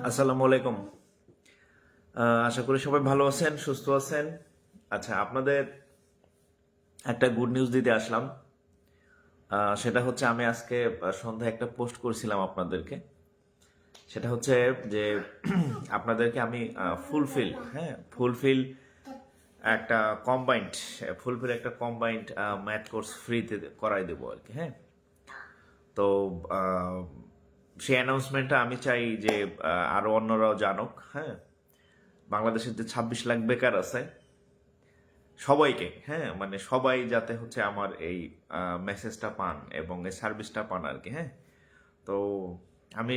আসসালামু আলাইকুম। আশা করি সবাই ভালো আছেন, সুস্থ আছেন। আচ্ছা, আপনাদের একটা গুড নিউজ দিতে আসলাম। সেটা হচ্ছে আমি আজকে সন্ধ্যায় একটা পোস্ট করেছিলাম আপনাদেরকে। সেটা হচ্ছে যে আপনাদেরকে আমি ফুলফিল একটা কম্বাইন্ড ম্যাথ কোর্স ফ্রিতে করাই দেবো আর কি। হ্যাঁ, তো আহ, সেই অ্যানাউন্সমেন্টটা আমি চাই যে আরো অন্যরাও জানুক। হ্যাঁ, বাংলাদেশের যে 26 লাখ বেকার আছে সবাইকে, হ্যাঁ, মানে সবাই যাতে হচ্ছে আমার এই মেসেজটা পান এবং এই সার্ভিসটা পান আর কি। হ্যাঁ, তো আমি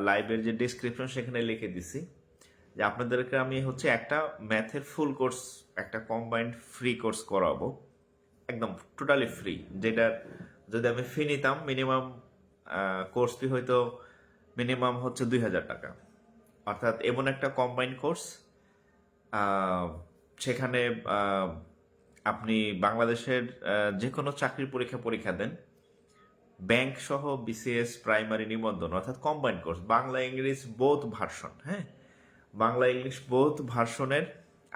লাইভের যে ডিসক্রিপশন সেখানে লিখে দিছি যে আপনাদেরকে আমি হচ্ছে একটা ম্যাথের ফুল কোর্স, একটা কম্বাইন্ড ফ্রি কোর্স করাবো, একদম টোটালি ফ্রি। যেটার যদি আমি ফি নিতাম মিনিমাম কোর্স ফি হয়তো মিনিমাম হচ্ছে 2,000 টাকা। অর্থাৎ এমন একটা কম্বাইন্ড কোর্স, সেখানে আপনি বাংলাদেশের যে কোনো চাকরির পরীক্ষা দেন, ব্যাংক সহ বিসিএস, প্রাইমারি, নিবন্ধন, অর্থাৎ combined course, Bangla English both version. হ্যাঁ, বাংলা ইংলিশ বোথ ভার্সনের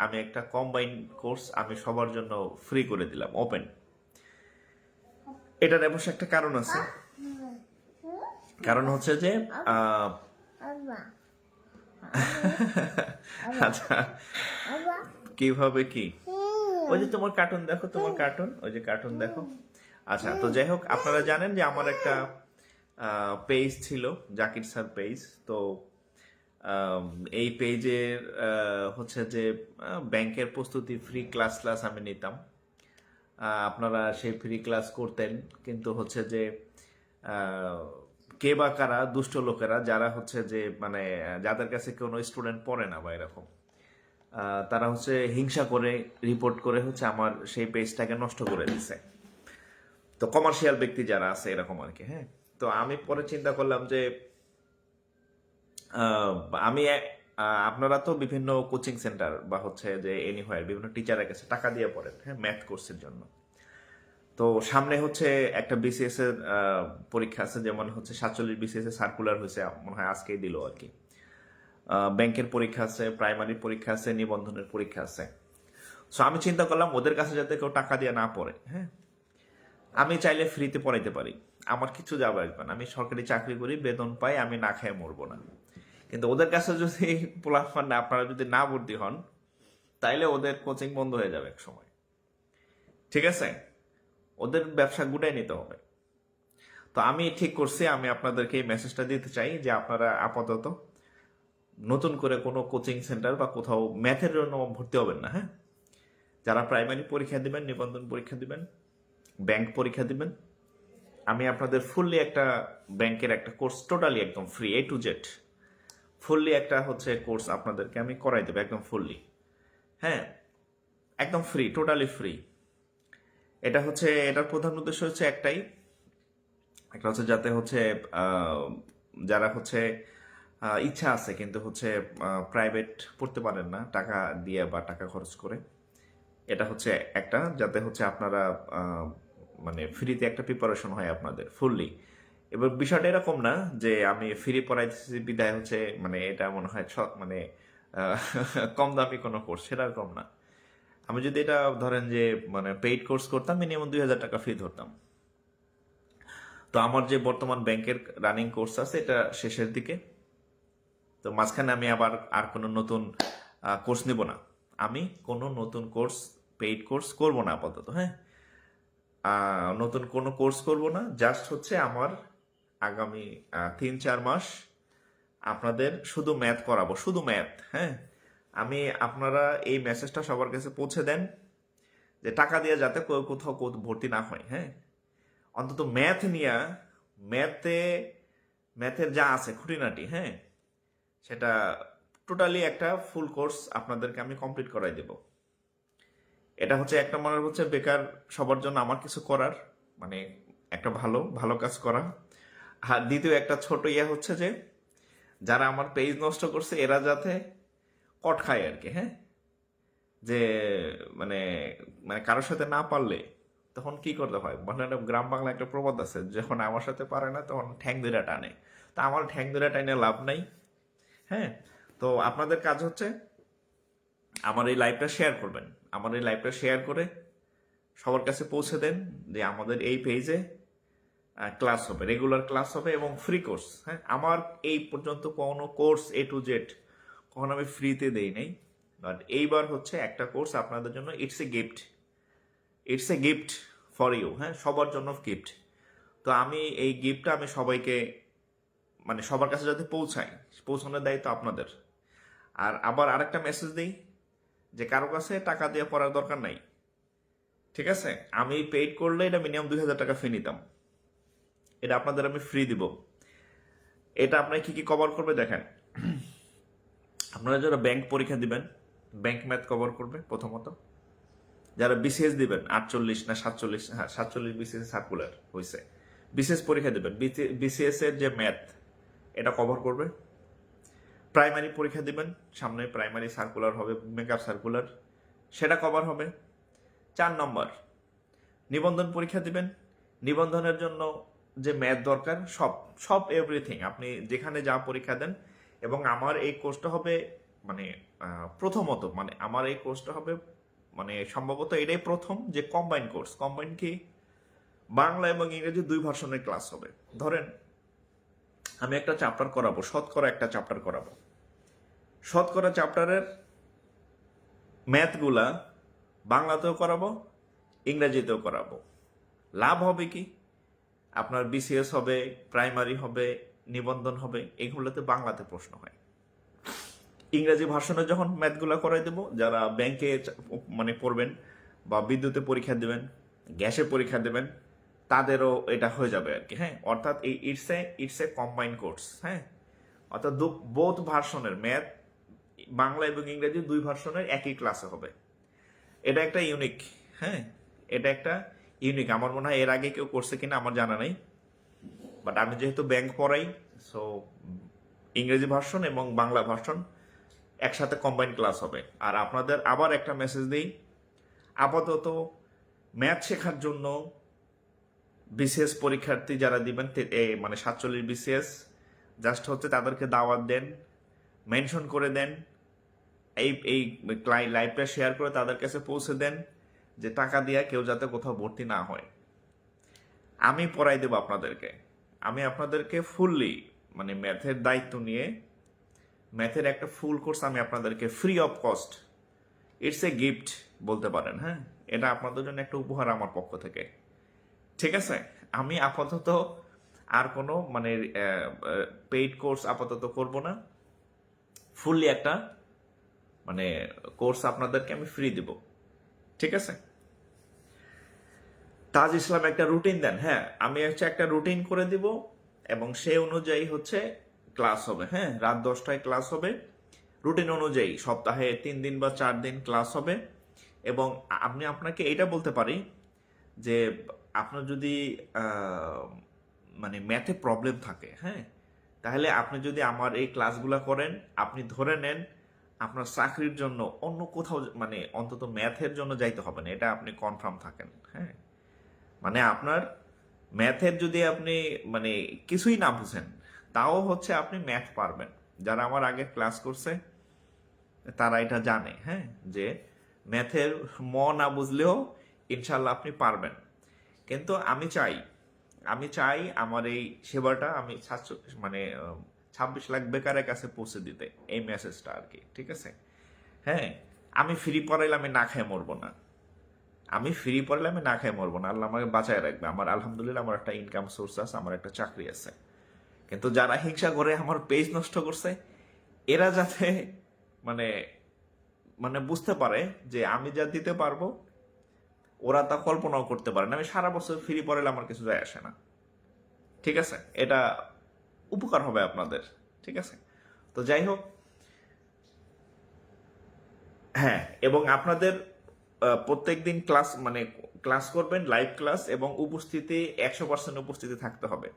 আমি একটা কম্বাইন্ড কোর্স আমি সবার জন্য ফ্রি করে দিলাম, ওপেন। এটার অবশ্য একটা কারণ আছে। কারণ হচ্ছে যে আচ্ছা, কিভাবে কি, ওই যে তোমার কার্টুন দেখো, ওই যে কার্টুন দেখো। আচ্ছা, তো যাই হোক, আপনারা জানেন যে আমার একটা পেজ ছিল, জাকির স্যার পেজ। তো এই পেজের হচ্ছে যে ব্যাংকের প্রস্তুতি ফ্রি ক্লাস আমি নিতাম। আপনারা সেই ফ্রি ক্লাস করতেন, কিন্তু হচ্ছে যে কে বা কারা দুষ্ট লোকেরা, যারা হচ্ছে যে মানে যাদের কাছে কোনো স্টুডেন্ট পড়ে না বা এরকম, তারা হচ্ছে হিংসা করে রিপোর্ট করে হচ্ছে আমার সেই পেজটাকে নষ্ট করে দিছে। তো কমার্শিয়াল ব্যক্তি যারা আছে এরকম আর কি। হ্যাঁ, তো আমি পরে চিন্তা করলাম যে আমি আপনারা তো বিভিন্ন কোচিং সেন্টার বা হচ্ছে যে এনিহোয়ার বিভিন্ন টিচারের কাছে টাকা দিয়ে পড়েন, হ্যাঁ, ম্যাথ কোর্সের জন্য। তো সামনে হচ্ছে একটা বিসিএস এর পরীক্ষা আছে, যেমন হচ্ছে 47 বিসিএস এর সার্কুলার হয়েছে, মনে হয় আজকেই দিল আর কি। ব্যাংকের পরীক্ষা আছে, প্রাইমারি পরীক্ষা আছে, নিবন্ধনের পরীক্ষা আছে। সো আমি চিন্তা করলাম ওদের কাছে যাতে কেউ টাকা দিয়ে না পড়ে, হ্যাঁ, আমি চাইলে ফ্রিতে পড়াইতে পারি, আমার কিছু যাবে আসবে না, আমি সরকারি চাকরি করি, বেতন পাই, আমি না খেয়ে মরবো না। কিন্তু ওদের কাছে যদি পোলাপান না, আপনারা যদি না ভর্তি হন, তাইলে ওদের কোচিং বন্ধ হয়ে যাবে এক সময়। ঠিক আছে, ওদের ব্যবসা গুটাই নিতে হবে। তো আমি ঠিক করছি, আমি আপনাদেরকে এই মেসেজটা দিতে চাই যে আপনারা আপাতত নতুন করে কোনো কোচিং সেন্টার বা কোথাও ম্যাথের জন্য ভর্তি হবেন না। হ্যাঁ, যারা প্রাইমারি পরীক্ষা দিবেন, নিবন্ধন পরীক্ষা দিবেন, ব্যাংক পরীক্ষা দিবেন, আমি আপনাদের ফুললি একটা ব্যাংকের একটা কোর্স টোটালি একদম free, A to Z fully একটা হচ্ছে কোর্স আপনাদেরকে আমি করাই দেবো একদম ফুললি। হ্যাঁ, একদম ফ্রি, টোটালি ফ্রি। এটা হচ্ছে, এটার প্রধান উদ্দেশ্য হচ্ছে একটাই, একটা হচ্ছে যাতে হচ্ছে যারা হচ্ছে ইচ্ছা আছে কিন্তু হচ্ছে প্রাইভেট পড়তে পারেন না টাকা দিয়ে বা টাকা খরচ করে, এটা হচ্ছে একটা, যাতে হচ্ছে আপনারা মানে ফ্রিতে একটা প্রিপারেশন হয় আপনাদের ফুললি। এবার বিষয়টা এরকম না যে আমি ফ্রি পড়াইতেছি বিদায় হচ্ছে মানে এটা মনে হয় মানে আহ, কম দামি কোনো কোর্স, সেরকম না। আমি যদি এটা ধরেন যে মানে পেইড কোর্স করতাম, মিনিমাম 2,000 টাকা ফি ধরতাম। তো আমার যে বর্তমান ব্যাংকের রানিং কোর্স আছে এটা শেষের দিকে, তো মাঝখানে আমি আবার আর কোনো নতুন কোর্স নিব না। আমি কোনো নতুন কোর্স, পেইড কোর্স করব না আপাতত। হ্যাঁ, নতুন কোনো কোর্স করব না, জাস্ট হচ্ছে আমার আগামী 3-4 মাস আপনাদের শুধু ম্যাথ করাবো, শুধু ম্যাথ। হ্যাঁ, আমি আপনারা এই মেসেজটা সবার কাছে পৌঁছে দেন যে টাকা দিয়ে যাতে কোথাও ভর্তি না হয়। হ্যাঁ, অন্তত ম্যাথ নিয়ে, ম্যাথে ম্যাথের যা আছে খুঁটিনাটি, হ্যাঁ, সেটা টোটালি একটা ফুল কোর্স আপনাদেরকে আমি কমপ্লিট করাই দেব। এটা হচ্ছে একটা, মনে হচ্ছে বেকার সবার জন্য আমার কিছু করার, মানে একটা ভালো ভালো কাজ করা। আর দ্বিতীয় একটা ছোট ইয়ে হচ্ছে যে যারা আমার পেজ নষ্ট করছে এরা যাতে কট খায় আর কি। হ্যাঁ, যে মানে মানে কারোর সাথে না পারলে তখন কি করতে হয়, মানে একটা গ্রাম বাংলা একটা প্রবাদ আছে, যখন আমার সাথে পারে না তখন ঠ্যাং ধরে টানে। তো তা আমার ঠ্যাং ধরে টাইনে লাভ নাই। হ্যাঁ, তো আপনাদের কাজ হচ্ছে আমার এই লাইভটা শেয়ার করবেন। আমার এই লাইভটা শেয়ার করে সবার কাছে পৌঁছে দেন যে আমাদের এই পেজে ক্লাস হবে, রেগুলার ক্লাস হবে এবং ফ্রি কোর্স। হ্যাঁ, আমার এই পর্যন্ত কোনো কোর্স A to Z কখনো আমি ফ্রিতে দেই নাই, বাট এইবার হচ্ছে একটা কোর্স আপনাদের জন্য। It's a gift, it's a gift for you. হ্যাঁ, সবার জন্য গিফট। তো আমি এই গিফটটা আমি সবাইকে মানে সবার কাছে যাতে পৌঁছানোর দায়িত্ব আপনাদের। আর আবার আরেকটা মেসেজ দিই যে কারো কাছে টাকা দিয়ে পড়ার দরকার নাই, ঠিক আছে? আমি পেইড করলে এটা মিনিমাম 2000 টাকা ফি নিতাম, এটা আপনাদের আমি ফ্রি দিব। এটা আপনার কি কি কভার করবে দেখেন। আপনারা যারা ব্যাংক পরীক্ষা দিবেন, ব্যাংক ম্যাথ কভার করবে প্রথমত। যারা বিসিএস দিবেন 48 না 47, হ্যাঁ 47 বিসিএস সার্কুলার হয়েছে, বিসিএস পরীক্ষা দেবেন, বিসিএস এর যে ম্যাথ এটা কভার করবে। প্রাইমারি পরীক্ষা দিবেন, সামনে প্রাইমারি সার্কুলার হবে, মেকআপ সার্কুলার, সেটা কভার হবে। 4 নম্বর, নিবন্ধন পরীক্ষা দিবেন, নিবন্ধনের জন্য যে ম্যাথ দরকার সব সব এভরিথিং আপনি যেখানে যা পরীক্ষা দেন। এবং আমার এই কোর্সটা হবে মানে প্রথমত মানে আমার এই কোর্সটা হবে মানে সম্ভবত এটাই প্রথম যে কম্বাইন কোর্স। কম্বাইন কি, বাংলা এবং ইংরেজি 2 ভার্সনের ক্লাস হবে। ধরেন আমি একটা চ্যাপ্টার করাবো, শতকরা একটা চ্যাপ্টার করাবো, শতকরা চ্যাপ্টারের ম্যাথগুলা বাংলাতেও করাবো, ইংরেজিতেও করাবো। লাভ হবে কি, আপনার বিসিএস হবে, প্রাইমারি হবে, নিবন্ধন হবে, এগুলোতে বাংলাতে প্রশ্ন হয়। ইংরেজি ভার্সনে যখন ম্যাথগুলো করাই দেবো, যারা ব্যাংকে মানে পড়বেন বা বিদ্যুতে পরীক্ষা দেবেন, গ্যাসে পরীক্ষা দেবেন, তাদেরও এটা হয়ে যাবে আর কি। হ্যাঁ, অর্থাৎ এই ইটস এ কম্বাইন কোর্স। হ্যাঁ, অর্থাৎ বোথ ভার্সনের ম্যাথ, বাংলা এবং ইংরেজি 2 ভার্সনের একই ক্লাসে হবে। এটা একটা ইউনিক। হ্যাঁ, এটা একটা ইউনিক। আমার মনে হয় এর আগে কেউ করছে কিনা আমার জানা নেই, বাট আমি যেহেতু ব্যাংক পড়াই, সো ইংরেজি ভার্সন এবং বাংলা ভার্সন একসাথে কম্বাইন ক্লাস হবে। আর আপনাদের আবার একটা মেসেজ দিই, আপাতত ম্যাথ শেখার জন্য বিসিএস পরীক্ষার্থী যারা দিবেন মানে 47 বিসিএস, জাস্ট হচ্ছে তাদেরকে দাওয়াত দেন, মেনশন করে দেন, এই লাইভটা শেয়ার করে তাদের কাছে পৌঁছে দেন যে টাকা দিয়ে কেউ যাতে কোথাও ভর্তি না হয়। আমি পড়াই দেবো আপনাদেরকে, আমি আপনাদেরকে ফুললি মানে ম্যাথের দায়িত্ব নিয়ে ম্যাথের একটা ফুল কোর্স আমি আপনাদেরকে free of cost, it's a gift বলতে পারেন। হ্যাঁ, এটা আপনাদের জন্য একটা উপহার আমার পক্ষ থেকে, ঠিক আছে? আমি আপাতত আর কোনো মানে পেইড কোর্স আপাতত করব না, ফুললি একটা মানে কোর্স আপনাদেরকে আমি ফ্রি দিব, ঠিক আছে? তাজ ইসলাম একটা রুটিন দেন। হ্যাঁ, আমি হচ্ছে একটা রুটিন করে দিব এবং সেই অনুযায়ী হচ্ছে ক্লাস হবে। হ্যাঁ, রাত 10টায় ক্লাস হবে, রুটিন অনুযায়ী সপ্তাহে 3 দিন বা 4 দিন ক্লাস হবে। এবং আমি আপনাকে এটা বলতে পারি যে আপনার যদি মানে ম্যাথে প্রবলেম থাকে, হ্যাঁ, তাহলে আপনি যদি আমার এই ক্লাসগুলো করেন, আপনি ধরে নেন আপনার চাকরির জন্য অন্য কোথাও মানে অন্তত ম্যাথের জন্য যাইতে হবে না, এটা আপনি কনফার্ম থাকেন। হ্যাঁ, মানে আপনার ম্যাথের যদি আপনি মানে কিছুই না বুঝেন, তাও হচ্ছে আপনি ম্যাথ পারবেন। যারা আমার আগে ক্লাস করছে তারা এটা জানে, হ্যাঁ, যে ম্যাথের না বুঝলেও ইনশাল্লাহ আপনি পারবেন। কিন্তু আমি চাই আমার এই সেবাটা আমি মানে 26 লাখ বেকারের কাছে পৌঁছে দিতে, এই মেসেজটা আর কি, ঠিক আছে? হ্যাঁ, আমি ফ্রি পড়াইলে আমি না খেয়ে মরবো না, আমি ফ্রি পড়লে আমি না খেয়ে মরবো না, আল্লাহ আমাকে বাঁচায় রাখবে। আমার আলহামদুলিল্লাহ আমার একটা ইনকাম সোর্স আছে, আমার একটা চাকরি আছে। কিন্তু যারা হিংসা করে আমার পেজ নষ্ট করছে, এরা যাতে মানে মানে বুঝতে পারে যে আমি যা দিতে পারবো ওরা তা কল্পনাও করতে পারে না। আমি সারা বছর ফ্রি পড়াইলে আমার কিছু যায় আসে না, ঠিক আছে? এটা উপকার হবে আপনাদের, ঠিক আছে? তো যাই হোক, হ্যাঁ, এবং আপনাদের প্রত্যেক দিন ক্লাস মানে ক্লাস করবেন, লাইভ ক্লাস, এবং উপস্থিতি 100% উপস্থিতি থাকতে হবে।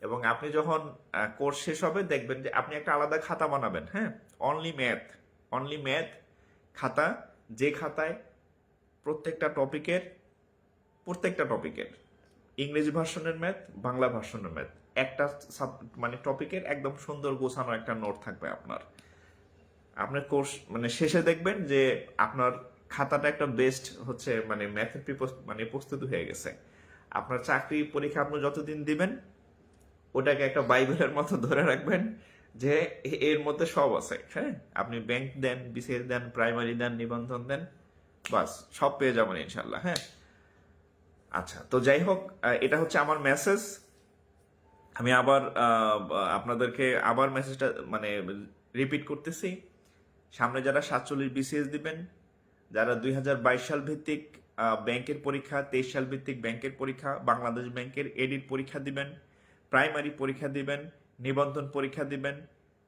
এবং আপনি যখন কোর্স শেষ হবে দেখবেন যে আপনি একটা আলাদা খাতা বানাবেন। হ্যাঁ, অনলি ম্যাথ খাতা, যে খাতায় প্রত্যেকটা টপিকের ইংরেজি ভার্সনের ম্যাথ, বাংলা ভার্সনের ম্যাথ একটা মানে টপিকের একদম সুন্দর গোছানো একটা নোট থাকবে আপনার। আপনার কোর্স মানে শেষে দেখবেন যে আপনার খাতাটা একটা বেস্ট হচ্ছে মানে ম্যাথের মানে প্রস্তুত হয়ে গেছে। আপনার চাকরি পরীক্ষা আপনি যতদিন দিবেন ওটাকে একটা বাইবেলের মতো ধরে রাখবেন যে এর মধ্যে সব আছে। হ্যাঁ, আপনি ব্যাংক দেন, বিসিএস দেন, প্রাইমারি দেন, নিবন্ধন দেন, বাস সব পেয়ে যাবেন ইনশাল্লাহ। হ্যাঁ, আচ্ছা, তো যাই হোক, এটা হচ্ছে আমার মেসেজ। আমি আবার আপনাদেরকে আবার মেসেজটা মানে রিপিট করতেছি। সামনে যারা 47 বিসিএস দিবেন, যারা 2022 সাল ভিত্তিক ব্যাংকের পরীক্ষা, 23 সাল ভিত্তিক ব্যাংকের পরীক্ষা, বাংলাদেশ ব্যাংকের এডিট পরীক্ষা দিবেন, প্রাইমারি পরীক্ষা দিবেন, নিবন্ধন পরীক্ষা দিবেন,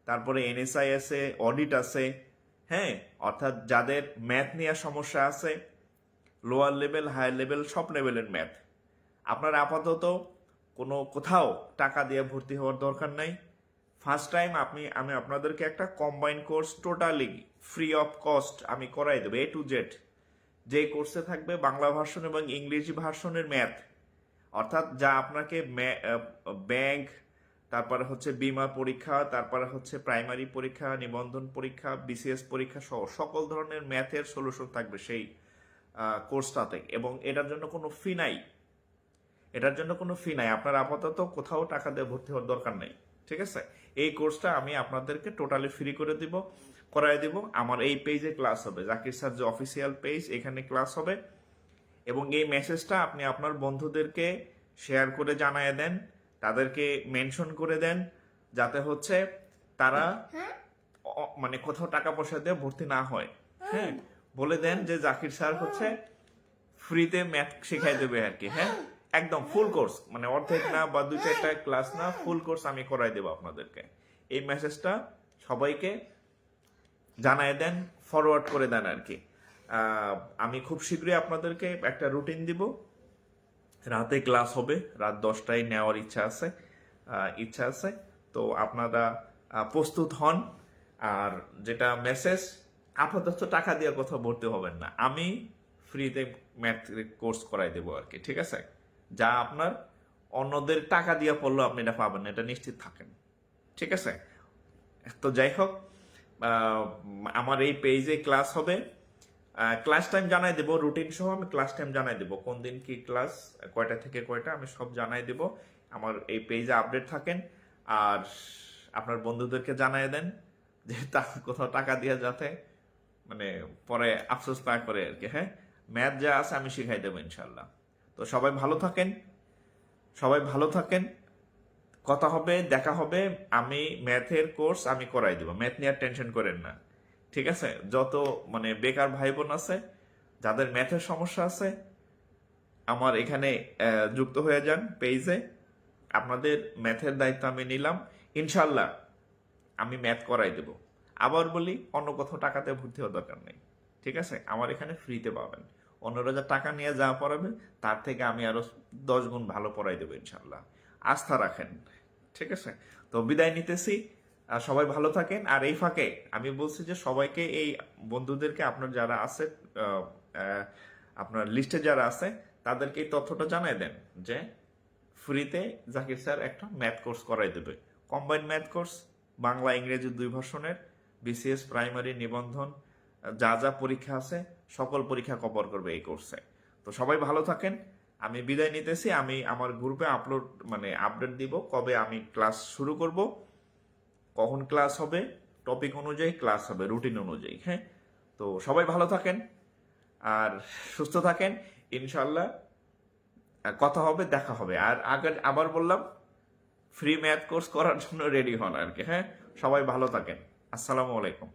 তারপরে এনএসআই আছে, অডিট আছে। হ্যাঁ, অর্থাৎ যাদের ম্যাথ নিয়ে সমস্যা আছে, লোয়ার লেভেল, হায়ার লেভেল, সব লেভেলের ম্যাথ, আপনার আপাতত কোথাও টাকা দিয়ে ভর্তি হওয়ার দরকার নাই। ফার্স্ট টাইম আমি আপনাদেরকে একটা combine course totally free of cost আমি করাই দেবো, A to Z। যে কোর্সে থাকবে বাংলা ভার্সন এবং ইংরেজি ভার্সনের ম্যাথ, অর্থাৎ যা আপনাকে ব্যাংক, তারপরে হচ্ছে বীমা পরীক্ষা, তারপরে হচ্ছে প্রাইমারি পরীক্ষা, নিবন্ধন পরীক্ষা, বিসিএস পরীক্ষা সহ সকল ধরনের ম্যাথের সলিউশন থাকবে সেই কোর্সটাতে। এবং এটার জন্য কোনো ফি নাই, আপনার আপাতত কোথাও টাকা দিয়ে ভর্তি হওয়ার দরকার নেই। ঠিক আছে, এই কোর্সটা আমি আপনাদেরকে টোটালি ফ্রি করাই দিব। আমার এই পেজে ক্লাস হবে, জাকির স্যার যে অফিসিয়াল পেজ, এখানে ক্লাস হবে। এবং এই মেসেজটা আপনি আপনার বন্ধুদেরকে শেয়ার করে জানায় দেন, তাদেরকে মেনশন করে দেন, যাতে হচ্ছে তারা মানে কোথাও টাকা পয়সা দিয়ে ভর্তি না হয়। হ্যাঁ, বলে দেন যে জাকির স্যার হচ্ছে ফ্রিতে ম্যাথ শেখাই দেবে আর কি। হ্যাঁ, একদম ফুল কোর্স, মানে অর্ধেক না বা 2-4টা ক্লাস না, ফুল কোর্স আমি করাই দেবো আপনাদেরকে। এই মেসেজটা সবাইকে জানায় দেন, ফরওয়ার্ড করে দেন আর কি। আমি খুব শীঘ্রই আপনাদেরকে একটা রুটিন দিব, রাতে ক্লাস হবে, রাত 10টায় নেওয়ার ইচ্ছা আছে। তো আপনারা প্রস্তুত হন। আর যেটা মেসেজ, আপাতত টাকা দিয়ে কোথাও ভর্তি হবেন না, আমি ফ্রিতে ম্যাথ কোর্স করাই দেবো আর কি। ঠিক আছে, যা আপনার অন্যদের টাকা দিয়ে পড়লেও আপনি এটা পাবেন না, এটা নিশ্চিত থাকেন। ঠিক আছে, তো যাই হোক, আমার এই পেজে ক্লাস হবে। ক্লাস টাইম জানাই দেবো, রুটিন সহ আমি ক্লাস টাইম জানাই দেবো, কোন দিন কি ক্লাস, কয়টা থেকে কয়টা, আমি সব জানাই দেবো। আমার এই পেজে আপডেট থাকেন। আর আপনার বন্ধুদেরকে জানাই দেন যে কোথাও টাকা দিয়ে যাতে মানে পরে আফসোস না করে আর কি। হ্যাঁ, ম্যাথ যা আছে আমি শিখাই দেবো ইনশাল্লাহ। তো সবাই ভালো থাকেন, কথা হবে, দেখা হবে। আমি ম্যাথের কোর্স আমি করাই দেবো, ম্যাথ নিয়ে আর টেনশন করেন না। ঠিক আছে, যত মানে বেকার ভাই বোন আছে, যাদের ম্যাথের সমস্যা আছে, আমার এখানে যুক্ত হয়ে যান পেজে। আপনাদের ম্যাথের দায়িত্ব আমি নিলাম, ইনশাল্লাহ আমি ম্যাথ করাই দেব। আবার বলি, অন্য কোথাও টাকাতে ভর্তি হওয়ার দরকার নেই। ঠিক আছে, আমার এখানে ফ্রিতে পাবেন। অন্যরা যা টাকা নিয়ে যা পড়াবে তার থেকে আমি আরো 10 গুণ ভালো পড়াই দেবো ইনশাল্লাহ, আস্থা রাখেন। ঠিক আছে, তো বিদায় নিতেছি। আর সবাই ভালো থাকেন। আর এই ফাঁকে আমি বলছি যে সবাইকে, এই বন্ধুদেরকে, আপনার যারা আছে আপনার লিস্টে যারা আছে, তাদেরকে এই তথ্যটা জানাই দেন যে ফ্রিতে জাকির স্যার একটা ম্যাথ কোর্স করাই দেবে, কম্বাইন্ড ম্যাথ কোর্স, বাংলা ইংরেজি 2 ভার্সনের, বিসিএস, প্রাইমারি, নিবন্ধন, যা যা পরীক্ষা আছে সকল পরীক্ষা কভার করবে এই কোর্সে। তো সবাই ভালো থাকেন, আমি বিদায় নিতেছি। আমি আমার গ্রুপে আপডেট দিব কবে আমি ক্লাস শুরু করব, কখন ক্লাস হবে, টপিক অনুযায়ী ক্লাস হবে, রুটিন অনুযায়ী। হ্যাঁ, তো সবাই ভালো থাকেন আর সুস্থ থাকেন, ইনশাল্লাহ কথা হবে, দেখা হবে। আর আবার বললাম, ফ্রি ম্যাথ কোর্স করার জন্য রেডি হন আর কি। হ্যাঁ, সবাই ভালো থাকেন, আসসালামু আলাইকুম।